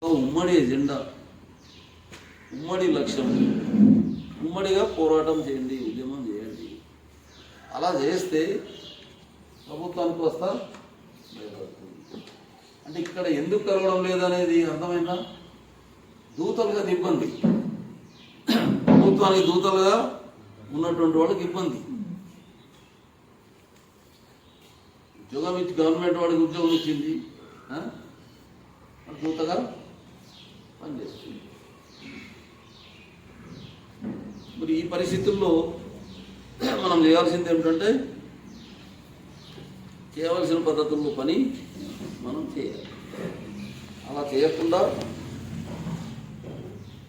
ఉమ్మడి ఎజెండా, ఉమ్మడి లక్ష్యం, ఉమ్మడిగా పోరాటం చేయండి, ఉద్యమం చేయండి. అలా చేస్తే ప్రభుత్వానికి వస్తా భయపడుతుంది. అంటే ఇక్కడ ఎందుకు కలవడం లేదనేది అర్థమైందా? దూతలుగా ఇబ్బంది, ప్రభుత్వానికి దూతలుగా ఉన్నటువంటి వాళ్ళకి ఇబ్బంది. ఉద్యోగం ఇచ్చి గవర్నమెంట్ వాడికి ఉద్యోగం ఇచ్చింది, దూతగా పనిచేస్తుంది. మరి ఈ పరిస్థితుల్లో మనం చేయాల్సింది ఏమిటంటే చేయవలసిన పద్ధతుల్లో పని మనం చేయాలి. అలా చేయకుండా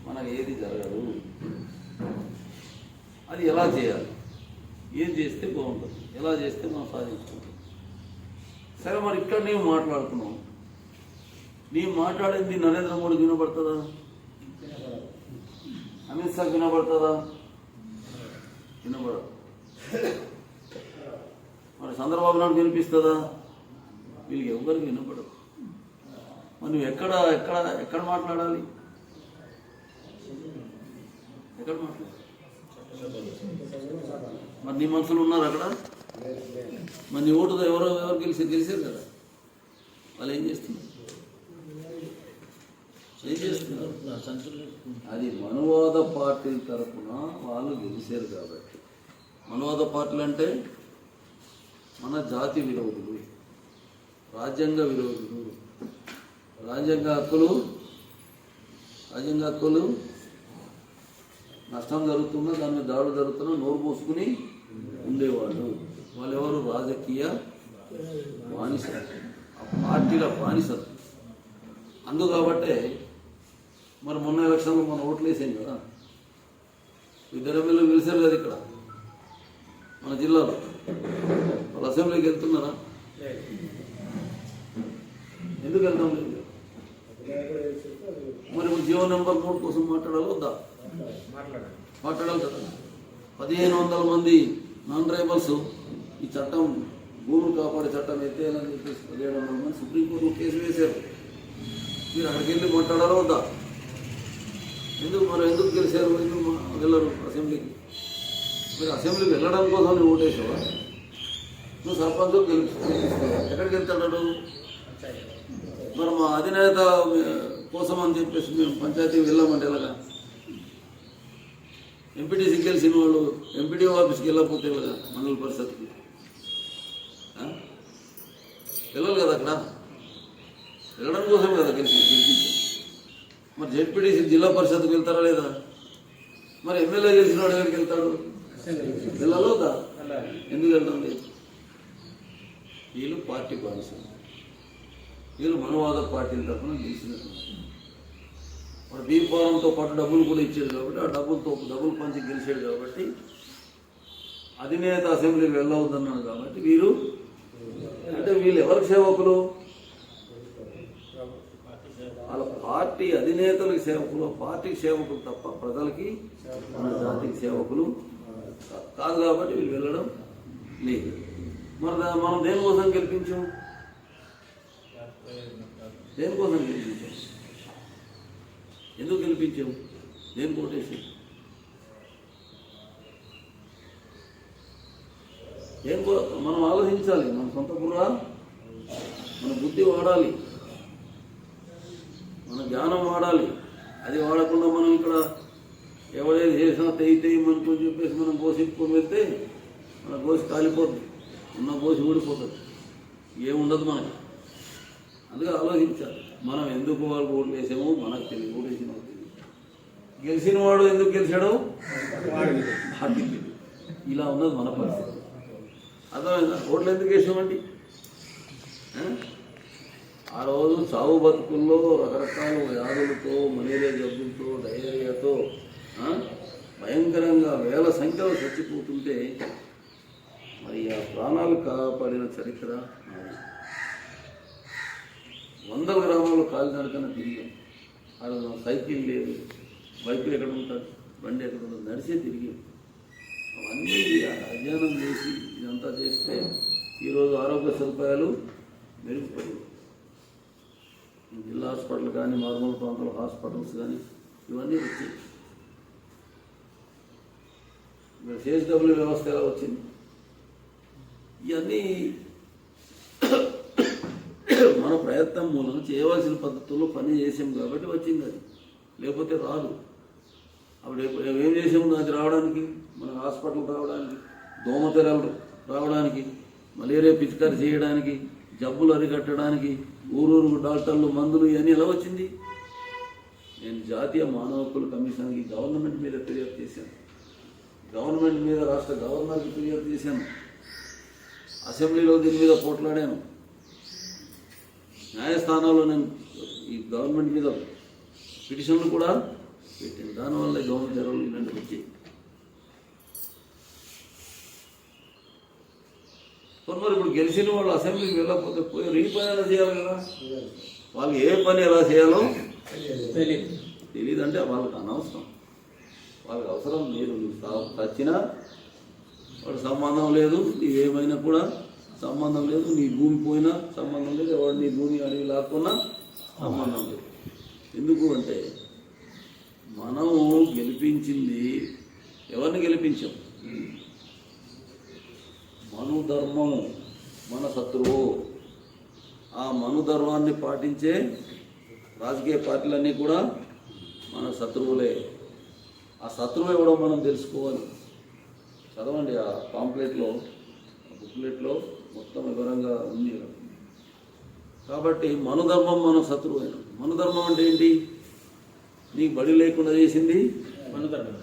మనకు ఏది జరగదు. అది ఎలా చేయాలి, ఏం చేస్తే బాగుంటుంది, ఎలా చేస్తే మనం సాధించుకుంటాం. సరే, మరి ఇక్కడ నీవు మాట్లాడుతున్నావు, నీవు మాట్లాడింది నరేంద్ర మోడీకి వినబడుతుందా? అమిత్ షాకి వినబడుతుందా? వినబడదు. మరి చంద్రబాబు నాయుడు వినిపిస్తుందా? వీళ్ళకి ఎవరికి వినపడదు. మరి నువ్వు ఎక్కడ ఎక్కడ ఎక్కడ మాట్లాడాలి? ఎక్కడ మాట్లాడాలి? మరి నీ మనుషులు ఉన్నారు అక్కడ. మరి నీ ఓటుతో ఎవరు గెలిచారు కదా, వాళ్ళు ఏం చేస్తున్నారు? అది మనువాద పార్టీ తరఫున వాళ్ళు గెలిచారు కాబట్టి. మనువాద పార్టీలు అంటే మన జాతి విరోధులు, రాజ్యాంగ విరోధులు, రాజ్యాంగ హక్కులు నష్టం జరుగుతున్నా, దాని మీద దాడులు జరుగుతున్నా నోరు పోసుకుని ఉండేవాళ్ళు. వాళ్ళు ఎవరు? రాజకీయ బానిసలు, ఆ పార్టీల బానిసలు. అందు కాబట్టే మరి మొన్న ఎలక్షన్లో మనం ఓట్లు వేసాం కదా, ఇద్దరు ఎమ్మెల్యేలు గెలిచారు కదా ఇక్కడ మన జిల్లాలో. వాళ్ళు అసెంబ్లీకి వెళ్తున్నారా? ఎందుకు వెళ్తాం లేదు? మరి జీవో నెంబర్ 3 కోసం మాట్లాడాలి వద్దా? మాట్లాడాలి కదా. 1500 మంది నాన్ ట్రైబల్స్ ఈ చట్టం, భూములు కాపాడే చట్టం ఎత్తేయాలని చెప్పేసి 1700 మంది సుప్రీంకోర్టు కేసు వేశారు. మీరు అక్కడికి వెళ్ళి మాట్లాడాలో వద్దా? ఎందుకు గెలిచారు? ఎందుకు వెళ్ళరు అసెంబ్లీకి? మీరు అసెంబ్లీకి వెళ్ళడం కోసం నువ్వు ఓటేసావా? నువ్వు సర్పంచ్ ఎక్కడికి వెళ్తాడు? మరి మా అధినేత కోసం అని చెప్పేసి మేము పంచాయతీకి వెళ్ళామంటే ఎలాగా? ఎంపీటీసీకి గెలిచిన వాళ్ళు ఎంపీడీఓ ఆఫీస్కి వెళ్ళకపోతే కదా, మండల పరిషత్కి వెళ్ళాలి కదా. అక్కడ వెళ్ళడం కోసం కదా గెలిపించారు. మరి జెడ్పీటీసీ జిల్లా పరిషత్కి వెళ్తారా లేదా? మరి ఎమ్మెల్యే గెలిచిన వాడు ఎవరికి వెళ్తాడు? వెళ్ళాలో కదా. ఎందుకు వెళ్తాం లేదు? వీళ్ళు పార్టీ బానిసలు, వీళ్ళు మనవాద పార్టీల తరఫున గెలిచినట్టు. వాడు బీఫారంతో పాటు డబ్బులు కూడా ఇచ్చాడు కాబట్టి, ఆ డబ్బులు పంచి గెలిచాడు కాబట్టి, అధినేత అసెంబ్లీకి వెళ్ళవద్దన్నాడు కాబట్టి వీళ్ళు ఎవరికి సేవకులు? వాళ్ళ పార్టీ అధినేతలకు సేవకులు, పార్టీకి సేవకులు తప్ప ప్రజలకి, మన జాతికి సేవకులు కాదు. కాబట్టి వీళ్ళు వెళ్ళడం లేదు. మరి మనం దేనికోసం గెలిపించాం? దేనికోసం గెలిపించాం? ఎందుకు గెలిపించాం? దేని కోటేసి? మనం ఆలోచించాలి. మన సొంత బుర్ర, మన బుద్ధి వాడాలి, మన జ్ఞానం వాడాలి. అది వాడకుండా మనం ఇక్కడ ఎవడేది చేసినా తెయ్యమనుకొని చెప్పేసి మనం పోసిప్పుకొని వెళ్తే మన గోసి కాలిపోతుంది, ఉన్న గోసి ఊడిపోతుంది, ఏముండదు మనకి. అందుకే ఆలోచించాలి. మనం ఎందుకు వాళ్ళు ఓట్లు వేసామో మనకు తెలియదు, ఓటు వేసిన గెలిచిన వాడు ఎందుకు గెలిచాడో పార్టీకి తెలియదు. ఇలా ఉన్నది మన పరిస్థితి. అర్థమైందా? ఓట్లు ఎందుకు వేసామండి? ఆ రోజు చావు బతుకుల్లో రకరకాల వ్యాధులతో, మలేరియా జబ్బులతో, డయేరియాతో భయంకరంగా వేల సంఖ్యలో చచ్చిపోతుంటే మరి ఆ ప్రాణాలు కాపాడిన చరిత్ర. 100 గ్రామాల్లో కాలినడకన తిరిగాం. ఆ రోజు సైకిల్ లేదు, బైకులు ఎక్కడ ఉంటుంది, బండి ఎక్కడ ఉంటుంది, నడిచే తిరిగాం. అవన్నీ అధ్యయనం చేసి ఇదంతా చేస్తే ఈరోజు ఆరోగ్య సదుపాయాలు మెరుగుపడి జిల్లా హాస్పిటల్ కానీ మారుమూల ప్రాంతాల హాస్పిటల్స్ కానీ ఇవన్నీ వచ్చాయి. సిహెచ్డబ్ల్యూ వ్యవస్థ ఎలా వచ్చింది? ఇవన్నీ మన ప్రయత్నం మూలం చేయవలసిన పద్ధతుల్లో పని చేసాం కాబట్టి వచ్చింది అది, లేకపోతే రాదు. అప్పుడు ఏం చేసాము అది రావడానికి? మన హాస్పిటల్ రావడానికి, దోమతెరలు రావడానికి, మలేరియా పిచికారి చేయడానికి, జబ్బులు అరికట్టడానికి, ఊరూరు డాక్టర్లు మందులు ఇవన్నీ ఎలా వచ్చింది? నేను జాతీయ మానవ హక్కుల కమిషన్కి గవర్నమెంట్ మీద ఫిర్యాదు చేశాను, గవర్నమెంట్ మీద రాష్ట్ర గవర్నర్కి ఫిర్యాదు చేశాను, అసెంబ్లీలో దీని మీద పోట్లాడాను, న్యాయస్థానాల్లో నేను ఈ గవర్నమెంట్ మీద పిటిషన్లు కూడా పెట్టాను. దానివల్ల గవర్నమెంట్ ఎరవలు ఇలాంటివి వచ్చాయి. మరి ఇప్పుడు గెలిచిన వాళ్ళు అసెంబ్లీకి వెళ్ళకపోతే పోయి రీపని ఎలా చేయాలి కదా? వాళ్ళు ఏ పని ఎలా చేయాలో తెలియదు అంటే వాళ్ళకి అనవసరం, వాళ్ళకి అవసరం లేదు. చచ్చినా వాడు సంబంధం లేదు, నీవేమైనా కూడా సంబంధం లేదు, నీ భూమి పోయినా సంబంధం లేదు, ఎవడు నీ భూమి అడిగి లాక్కున్నా సంబంధం లేదు. ఎందుకు అంటే మనం గెలిపించింది ఎవరిని గెలిపించాం? మనుధర్మం మన శత్రువు. ఆ మనుధర్మాన్ని పాటించే రాజకీయ పార్టీలన్నీ కూడా మన శత్రువులే. ఆ శత్రువు ఎవడో మనం తెలుసుకోవాలి. చదవండి ఆ పాంప్లెట్లో, బుక్లెట్లో మొత్తం వివరంగా ఉంది. కాబట్టి మనుధర్మం మన శత్రువు అయిన. మనుధర్మం అంటే ఏంటి? నీకు బడి లేకుండా చేసింది మనుధర్మం,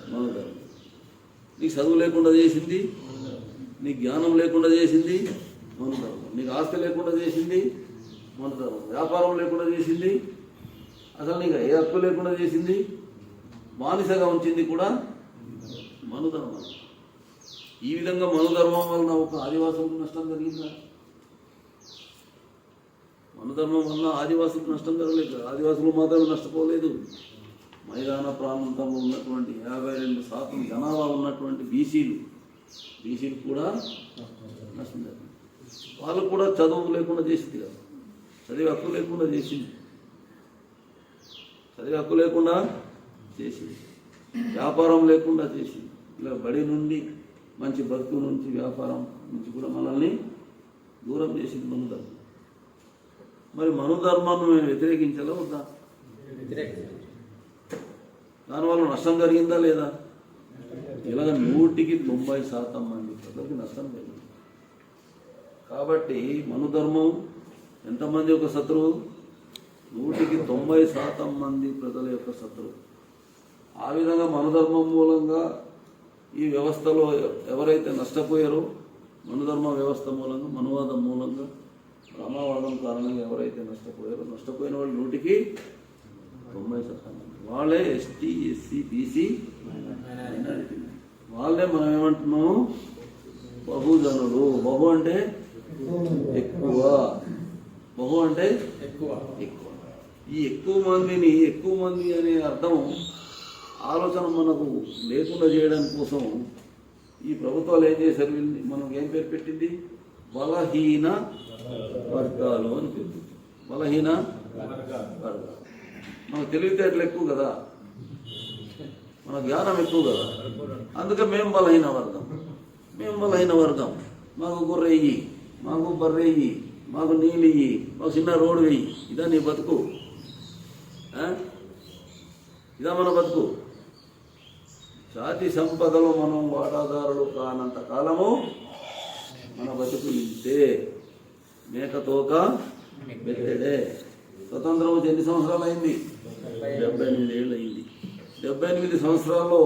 నీకు చదువు లేకుండా చేసింది, నీకు జ్ఞానం లేకుండా చేసింది మనుధర్మం, నీకు ఆస్తి లేకుండా చేసింది మనుధర్మం, వ్యాపారం లేకుండా చేసింది, అసలు నీకు ఏ హక్కు లేకుండా చేసింది, బానిసగా ఉంచింది కూడా మనుధర్మం. ఈ విధంగా మనుధర్మం వలన ఒక ఆదివాసులకు నష్టం జరిగిందా? మనుధర్మం వలన ఆదివాసులకు నష్టం జరగలేదు. ఆదివాసులు మాత్రమే నష్టపోలేదు, మైదాన ప్రాంతంలో ఉన్నటువంటి 52% జనాభా ఉన్నటువంటి బీసీలు కూడా నష్టం జరిగింది. వాళ్ళు కూడా చదువు లేకుండా చేసింది కదా, చదివే హక్కు లేకుండా చేసింది, చదివే హక్కు లేకుండా చేసింది, వ్యాపారం లేకుండా చేసింది. ఇలా బడి నుండి మంచి బతుకు నుంచి వ్యాపారం నుంచి కూడా మనల్ని దూరం చేసింది మనుధర్మం. మరి మనుధర్మాన్ని మేము వ్యతిరేకించాలా వద్దా? దానివల్ల నష్టం జరిగిందా లేదా? ఇలాగ 100% మంది ప్రజలకు నష్టం జరిగింది. కాబట్టి మనుధర్మం ఎంతమంది యొక్క శత్రువు? 190% మంది ప్రజల యొక్క శత్రువు. ఆ విధంగా మనుధర్మం మూలంగా ఈ వ్యవస్థలో ఎవరైతే నష్టపోయారో, మనుధర్మ వ్యవస్థ మూలంగా, మనువాదం మూలంగా, రామవాదం కారణంగా ఎవరైతే నష్టపోయిన వాళ్ళు 190% వాళ్ళే ఎస్టీ, ఎస్సీ, బీసీ, మైనారిటీ. వాళ్ళే మనం ఏమంటున్నాము? బహుజనులు. బహు అంటే ఎక్కువ, బహు అంటే ఎక్కువ. ఈ ఎక్కువ మంది అనే అర్థం ఆలోచన మనకు లేకుండా చేయడం కోసం ఈ ప్రభుత్వాలు ఏం చేశారు? మనకు ఏం పేరు పెట్టింది? బలహీన వర్గాలు అని పేరు. బలహీన వర్గాలు. మన తెలివితేటలు ఎక్కువ కదా, మన జ్ఞానం ఎక్కువ కదా, అందుకే మేము బలహీన వర్గం. మాకు గొర్రె ఇయ్యి, మాకు బర్రె ఇయ్యి, మాకు నీళ్ళు ఇయ్యి, మాకు చిన్న రోడ్డు వెయ్యి. ఇదా నీ బతుకు? ఇదా మన బతుకు? జాతి సంపదలో మనం వాటాదారులు కానంత కాలము మన బతుకు ఇంతే. మేకతోక బెత్తడే. స్వతంత్రం వచ్చి ఎన్ని సంవత్సరాలు అయింది? 78 ఏళ్ళు అయింది. 78 సంవత్సరాల్లో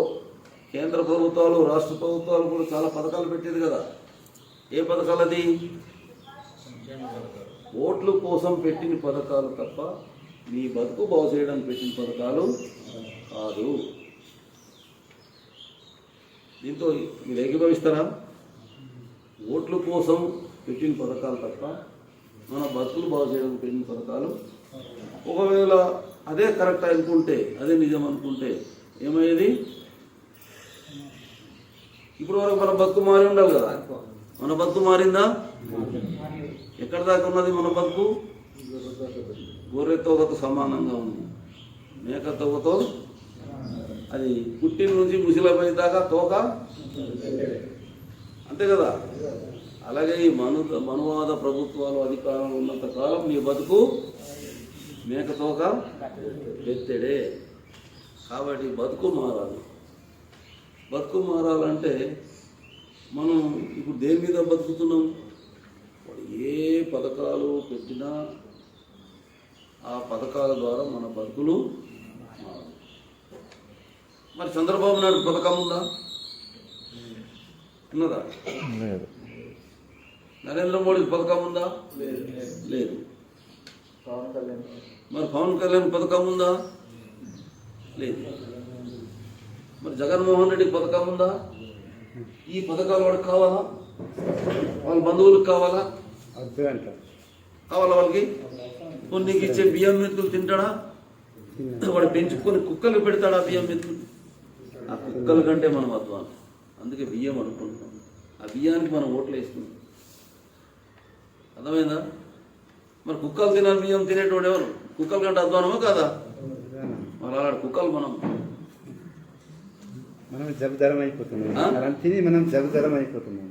కేంద్ర ప్రభుత్వాలు, రాష్ట్ర ప్రభుత్వాలు కూడా చాలా పథకాలు పెట్టేది కదా. ఏ పథకాలు అది? ఓట్ల కోసం పెట్టిన పథకాలు తప్ప నీ బతుకు బాగు చేయడానికి పెట్టిన పథకాలు కాదు. దీంతో మీరు ఏకీభవిస్తారా? ఓట్ల కోసం పెట్టిన పథకాలు తప్ప మన బతుకులు బాగు చేయడానికి పెట్టిన పథకాలు. ఒకవేళ అదే కరెక్ట్ అనుకుంటే, అదే నిజం అనుకుంటే ఏమయ్యేది? ఇప్పుడు వరకు మన బతుకు మారి ఉండాలి కదా. మన బతుకు మారిందా? ఎక్కడి దాకా ఉన్నది మన బతుకు? గొర్రె తోకతో సమానంగా ఉంది. మేక తోకతో అది పుట్టిన నుంచి ముసిలపై దాకా తోక అంతే కదా. అలాగే ఈ మనువాద ప్రభుత్వాలు అధికారంలో ఉన్నంత కాలం నీ బతుకు మేక తోక ఎత్తడే. కాబట్టి బతుకు మారాలి. బతుకు మారాలంటే మనం ఇప్పుడు దేని మీద బతుకుతున్నాం? ఏ పథకాలు పెట్టినా ఆ పథకాల ద్వారా మన బతుకులు మారాలి. మరి చంద్రబాబు నాయుడు పథకం ఉందా? ఉన్నదా? నరేంద్ర మోడీ పథకం ఉందా? లేదు. మరి పవన్ కళ్యాణ్ పథకం ఉందా? లేదు. మరి జగన్మోహన్ రెడ్డి పథకం ఉందా? ఈ పథకాలు వాడికి కావాలా? వాళ్ళ బంధువులకు కావాలా? కావాలా వాళ్ళకి? నీకు ఇచ్చే బియ్యం మెతుకులు తింటాడా? వాడు పెంచుకొని కుక్కలు పెడతాడా బియ్యం మెతుకులు? ఆ కుక్కల కంటే మనం అధ్వానం. అందుకే బియ్యం అనుకుంటున్నాం. ఆ బియ్యానికి మనం ఓట్లు వేస్తున్నాం. అర్థమైందా? మరి కుక్కలు తినాలి బియ్యం తినేటోడు ఎవరు? కుక్కల కంటే అధ్వానమా కాదా? మరి అలాంటి కుక్కలు మనం జబుదరం అయిపోతున్నాం. తిని మనం జబుదరం అయిపోతున్నాం.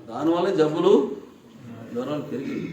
దానివల్లే జబ్బులు జ్వరాలు పెరిగింది.